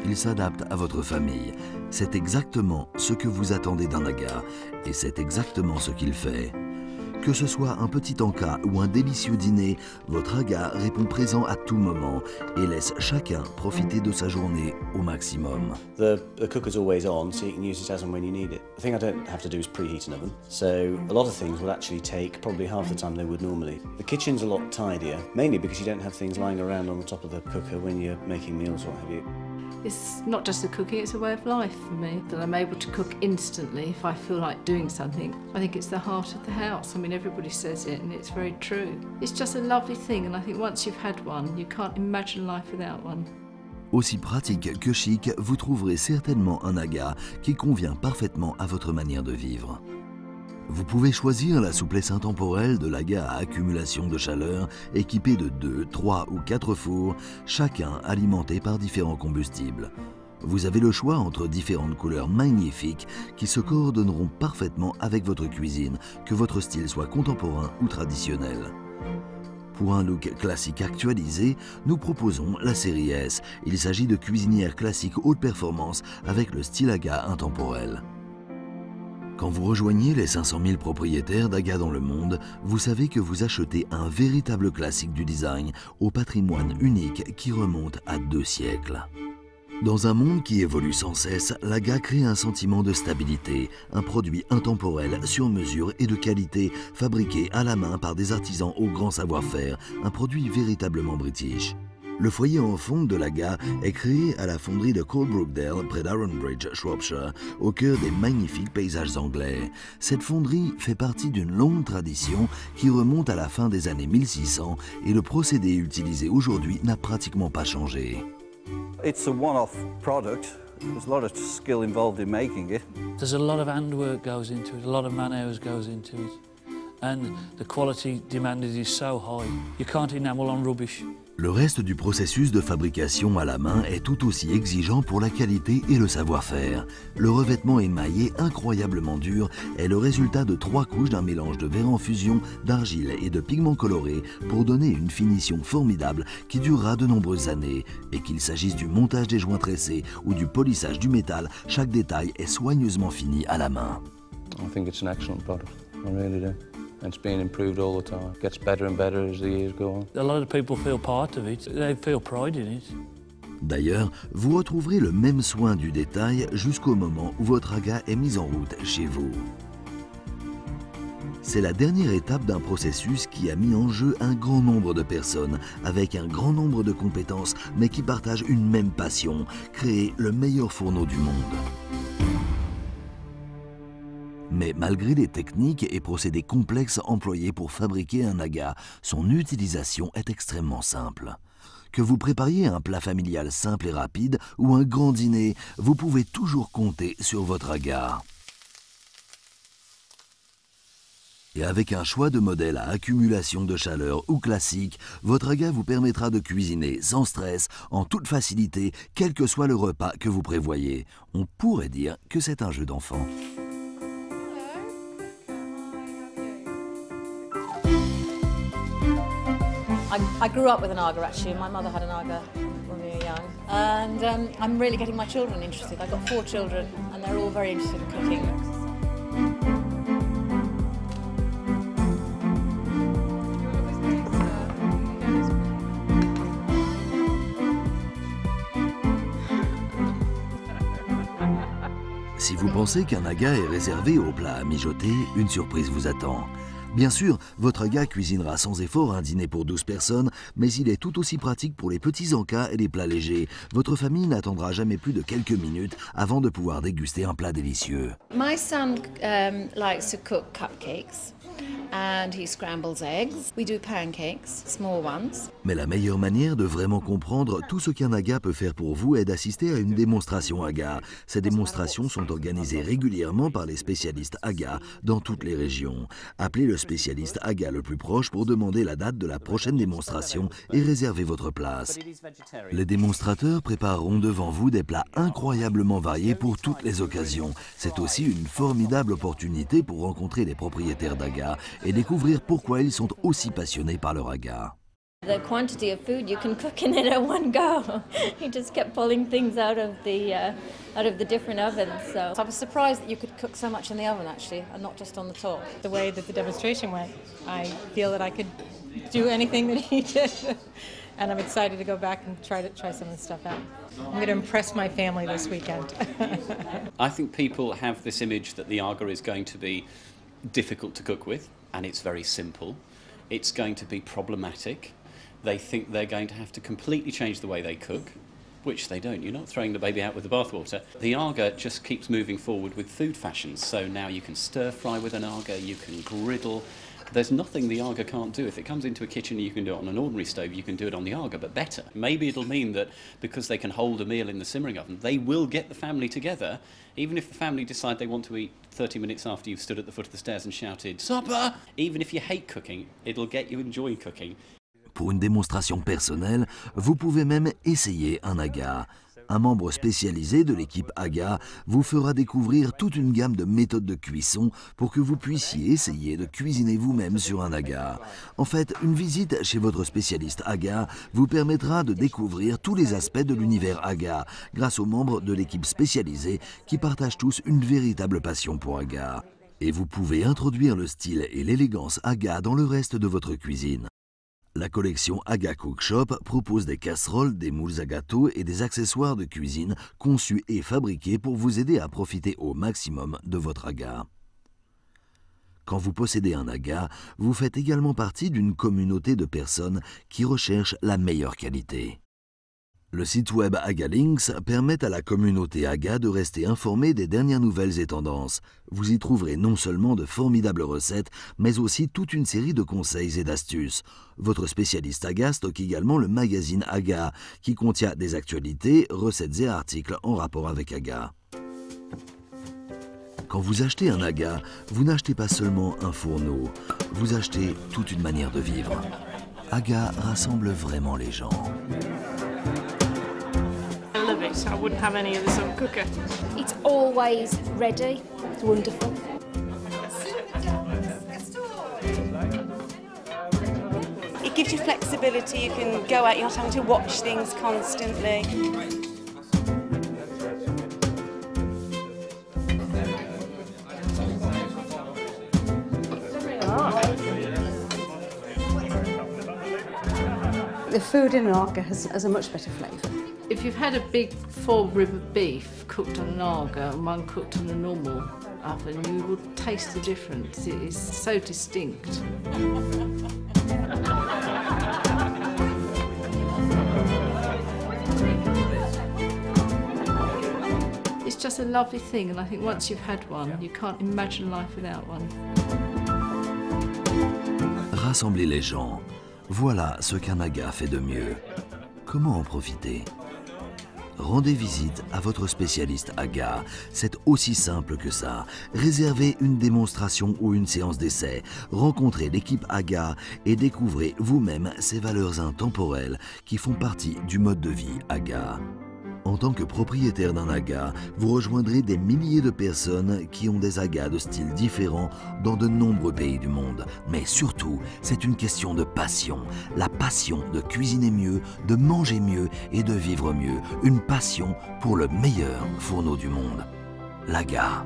il s'adapte à votre famille. C'est exactement ce que vous attendez d'un aga et c'est exactement ce qu'il fait. Que ce soit un petit encas ou un délicieux dîner, votre aga répond présent à tout moment et laisse chacun profiter de sa journée au maximum. The cooker's always on, so you can use it as and when you need it. The thing I don't have to do is preheat an oven, so a lot of things will actually take probably half the time they would normally. The kitchen's a lot tidier, mainly because you don't have things lying around on the top of the cooker when you're making meals or what have you. It's not just the cooking, it's a way of life for me. That I'm able to cook instantly if I feel like doing something. I think it's the heart of the house. I mean, everybody says it and it's very true. It's just a lovely thing and I think once you've had one, you can't imagine life without one. Aussi pratique que chic, vous trouverez certainement un aga qui convient parfaitement à votre manière de vivre. Vous pouvez choisir la souplesse intemporelle de l'aga à accumulation de chaleur équipé de 2, 3 ou 4 fours, chacun alimenté par différents combustibles. Vous avez le choix entre différentes couleurs magnifiques qui se coordonneront parfaitement avec votre cuisine, que votre style soit contemporain ou traditionnel. Pour un look classique actualisé, nous proposons la série S. Il s'agit de cuisinières classiques haute performance avec le style aga intemporel. Quand vous rejoignez les 500 000 propriétaires d'aga dans le monde, vous savez que vous achetez un véritable classique du design au patrimoine unique qui remonte à 2 siècles. Dans un monde qui évolue sans cesse, l'aga crée un sentiment de stabilité, un produit intemporel, sur mesure et de qualité, fabriqué à la main par des artisans au grand savoir-faire, un produit véritablement british. Le foyer en fonte de l'aga est créé à la fonderie de Coalbrookdale, près d'Ironbridge, Shropshire, au cœur des magnifiques paysages anglais. Cette fonderie fait partie d'une longue tradition qui remonte à la fin des années 1600 et le procédé utilisé aujourd'hui n'a pratiquement pas changé. It's a one-off product. There's a lot of skill involved in making it. There's a lot of handwork goes into it, a lot of man hours goes into it. And the quality demanded is so high, you can't enamel on rubbish. Le reste du processus de fabrication à la main est tout aussi exigeant pour la qualité et le savoir-faire. Le revêtement émaillé incroyablement dur est le résultat de 3 couches d'un mélange de verre en fusion, d'argile et de pigments colorés pour donner une finition formidable qui durera de nombreuses années. Et qu'il s'agisse du montage des joints tressés ou du polissage du métal, chaque détail est soigneusement fini à la main. I think it's an excellent product. I really do. And it's being improved all the time. It gets better and better as the years go on. A lot of people feel part of it. They feel pride in it. D'ailleurs, vous retrouverez le même soin du détail jusqu'au moment où votre aga est mise en route chez vous. C'est la dernière étape d'un processus qui a mis en jeu un grand nombre de personnes, avec un grand nombre de compétences, mais qui partagent une même passion, créer le meilleur fourneau du monde. Mais malgré les techniques et procédés complexes employés pour fabriquer un aga, son utilisation est extrêmement simple. Que vous prépariez un plat familial simple et rapide ou un grand dîner, vous pouvez toujours compter sur votre aga. Et avec un choix de modèle à accumulation de chaleur ou classique, votre aga vous permettra de cuisiner sans stress, en toute facilité, quel que soit le repas que vous prévoyez. On pourrait dire que c'est un jeu d'enfant. I grew up with an aga actually. My mother had an aga when we were young. And I'm really getting my children interested. I've got 4 children and they're all very interested in cooking. Si vous pensez qu'un aga est réservé aux plats à mijoter, une surprise vous attend. Bien sûr, votre aga cuisinera sans effort un dîner pour 12 personnes, mais il est tout aussi pratique pour les petits encas et les plats légers. Votre famille n'attendra jamais plus de quelques minutes avant de pouvoir déguster un plat délicieux. My son likes to cook cupcakes and he scrambles eggs. We do pancakes, small ones. Mais la meilleure manière de vraiment comprendre tout ce qu'un aga peut faire pour vous est d'assister à une démonstration aga. Ces démonstrations sont organisées régulièrement par les spécialistes aga dans toutes les régions. Appelez le spécialiste aga le plus proche pour demander la date de la prochaine démonstration et réserver votre place. Les démonstrateurs prépareront devant vous des plats incroyablement variés pour toutes les occasions. C'est aussi une formidable opportunité pour rencontrer les propriétaires d'aga et découvrir pourquoi ils sont aussi passionnés par leur aga. The quantity of food you can cook in it at one go. He just kept pulling things out of the different ovens. So I was surprised that you could cook so much in the oven actually, and not just on the top. The way that the demonstration went, I feel that I could do anything that he did. And I'm excited to go back and try some of the stuff out. I'm going to impress my family this weekend. I think people have this image that the Aga is going to be difficult to cook with, and it's very simple. It's going to be problematic. They think they're going to have to completely change the way they cook, which they don't. You're not throwing the baby out with the bathwater. The Aga just keeps moving forward with food fashions. So now you can stir fry with an Aga, you can griddle. There's nothing the Aga can't do. If it comes into a kitchen, you can do it on an ordinary stove, you can do it on the Aga, but better. Maybe it'll mean that because they can hold a meal in the simmering oven, they will get the family together, even if the family decide they want to eat 30 minutes after you've stood at the foot of the stairs and shouted, "Supper!" Even if you hate cooking, it'll get you enjoying cooking. Pour une démonstration personnelle, vous pouvez même essayer un Aga. Un membre spécialisé de l'équipe Aga vous fera découvrir toute une gamme de méthodes de cuisson pour que vous puissiez essayer de cuisiner vous-même sur un Aga. En fait, une visite chez votre spécialiste Aga vous permettra de découvrir tous les aspects de l'univers Aga grâce aux membres de l'équipe spécialisée qui partagent tous une véritable passion pour Aga. Et vous pouvez introduire le style et l'élégance Aga dans le reste de votre cuisine. La collection Aga Cookshop propose des casseroles, des moules à gâteaux et des accessoires de cuisine conçus et fabriqués pour vous aider à profiter au maximum de votre Aga. Quand vous possédez un Aga, vous faites également partie d'une communauté de personnes qui recherchent la meilleure qualité. Le site web AgaLinks permet à la communauté Aga de rester informée des dernières nouvelles et tendances. Vous y trouverez non seulement de formidables recettes, mais aussi toute une série de conseils et d'astuces. Votre spécialiste Aga stocke également le magazine Aga, qui contient des actualités, recettes et articles en rapport avec Aga. Quand vous achetez un Aga, vous n'achetez pas seulement un fourneau, vous achetez toute une manière de vivre. Aga rassemble vraiment les gens. I love it. I wouldn't have any other sort of cooker. It's always ready. It's wonderful. It gives you flexibility. You can go out. You're not having to watch things constantly. The food in an Aga has a much better flavour. If you've had a big 4-rib of beef cooked on an Aga and one cooked on a normal oven, you will taste the difference. It is so distinct. It's just a lovely thing, and I think once you've had one, you can't imagine life without one. Rassembler les gens. Voilà ce qu'un Aga fait de mieux. Comment en profiter? Rendez visite à votre spécialiste Aga. C'est aussi simple que ça. Réservez une démonstration ou une séance d'essai. Rencontrez l'équipe Aga et découvrez vous-même ces valeurs intemporelles qui font partie du mode de vie Aga. En tant que propriétaire d'un Aga, vous rejoindrez des milliers de personnes qui ont des Agas de styles différents dans de nombreux pays du monde. Mais surtout, c'est une question de passion. La passion de cuisiner mieux, de manger mieux et de vivre mieux. Une passion pour le meilleur fourneau du monde. L'Aga.